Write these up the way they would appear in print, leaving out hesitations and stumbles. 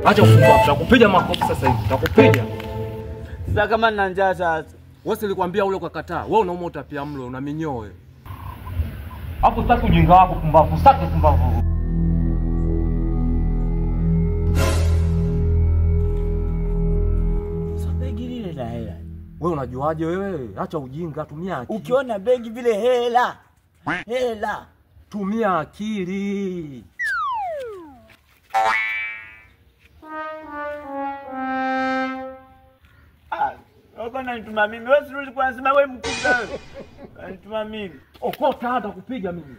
Acha kufumba, nitakupiga makofi sasa hivi. Nitakupiga. Sasa kama nina njaa sasa. Wewe nilikwambia ule ukakataa. Wewe unauma utapia mlo, una minyoe. Hapo sitaki ujinga wako pumbavu, sitaki pumbavu. Sasa begi lile la hela. Wewe unajuaje wewe? Acha ujinga, tumia akili. Ukiona begi vile hela. Hela. Tumia akili. Wako nanituma mimi. Wewe sio ulikuwa unasema wewe mkubwa wewe. Nanituma mimi. Okota hata kupiga mimi.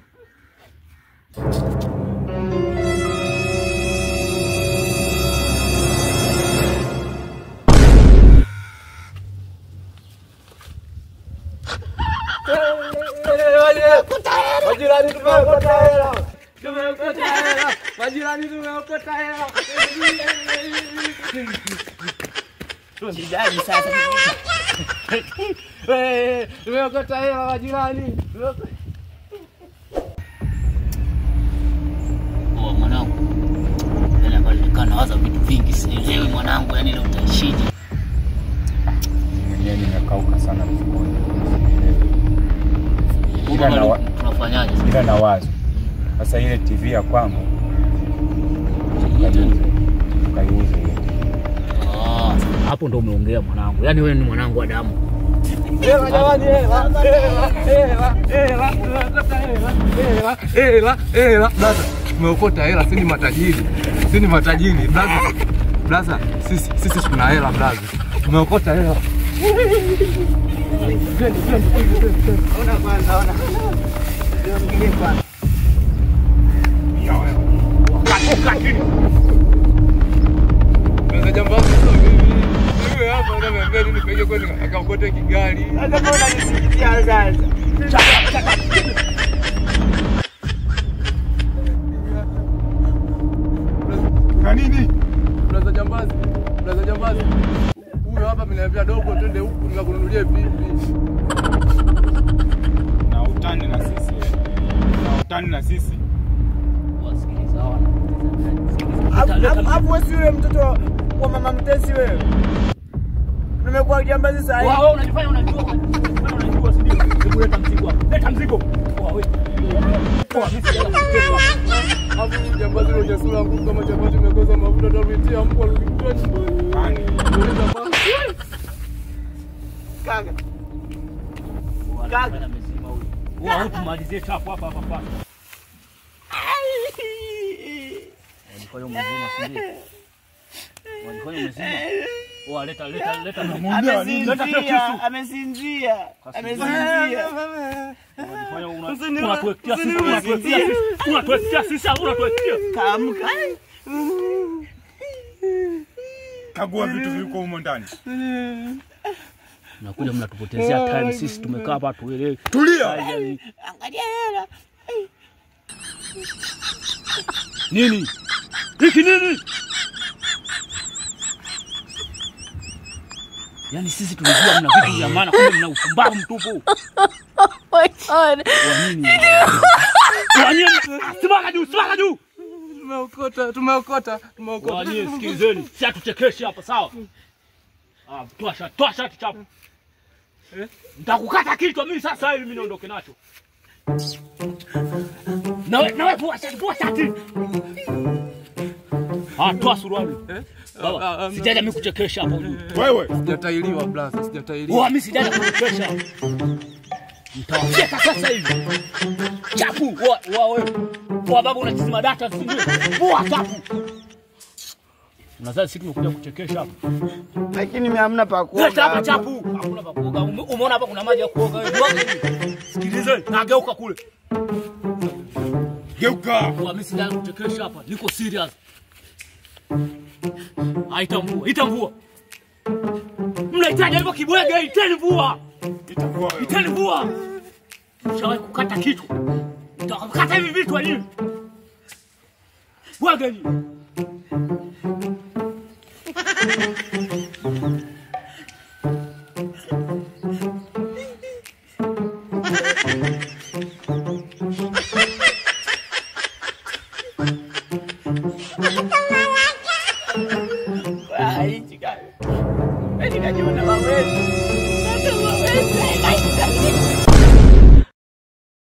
Majirani tumeokota hela. Tumeokota hela. Majirani tumeokota hela. Sijali sasa. Tumeokota hela majirani. Oh mwanangu. Ndio pale waza vitu vingi sielewi mwanangu, yani leo utaishije? Mwenyewe nimekauka sana mfukoni. Tunafanyaje? Ila na wazo. Sasa ile TV ya kwangu tukaiuze. Hapo ndo umeongea mwanangu. Yaani wewe ni mwanangu wa damu. Hela jamani, hela. Blaza, tumeokota hela, sisi ni matajiri. Sisi ni matajiri, blaza. Blaza, sisi tuna hela blaza. Tumeokota hela. Ona kwanza, ona. Ndio mgeni kwanza. Blaza jambazi. Wewe hapa na mbele nipige kwani akaokote kigari. Sasa mbona unanisikia sasa? Na nini? Blaza jambazi. Blaza jambazi. Huyu hapa ameniambia dogo twende huku nikakununulie pipi. Na utani na sisi. Na utani na sisi. Wasikiliza wana. Hapo wewe si yule mtoto wa mama Mtesi wewe. Nimekuwa jambazi sasa hivi. Wewe unajifanya unajua. Unajua si ndio? Kuleta mzigo hapo. Leta mzigo. Wewe. Kwa mimi sijala. Hapo jambazi roja sura ngumu kama jambazi imekosa mafuta taruitia mbwa rudikwa nyumbani. Kaga. Kaga amezima huyu. Wewe tumalizie chafu hapa. Walifanya mzima si ndio? Walifanya mzima. Oh, leta. Amesinzia. Unatuwekea sisi. Kaamka. Kagua vitu viliko humo ndani. Nakuja mnatupotezea time, sisi tumekaa hapa tuelewe. Tulia. Angalia hela. Nini? Hiki nini? Yaani sisi tulijua mna vitu vya maana, kumbe mna upumbavu mtupu. Oh my god. Kwa nini? Simama juu. Tumeokota. Wani sikizeni, sasa tuchekeshe hapa sawa? Toa shati chapu. Nitakukata kichwa mimi sasa hivi, mimi naondoke nacho. Nawe vua shati. Toa suruali. Baba, sijaja mimi kuchekesha hapo juu. Wewe Sijatailiwa blaza, sijatailiwa. Mimi sijaja kuchekesha. Nitawacheka sasa hivi. Chapu, wewe. Kwa babu unachizima data si ndio? Vua chapu. Unadhani sisi tumekuja kuchekesha hapa? Lakini mimi hamna pa kuoga. Leta hapa chapu. Hakuna pa kuoga. Umeona hapa kuna maji ya kuoga wewe. Sikilizeni, nageuka kule. geuka. Mimi sijaja kuchekesha hapa. Niko serious. Itambua. Mnahitaji hapo kibwege, iteni mvua. Iteni mvua. Ushawahi kukata kitu? Utakata hivi vitu hivi. Bwaga ni. Oh my god. Eti najiona mawezi.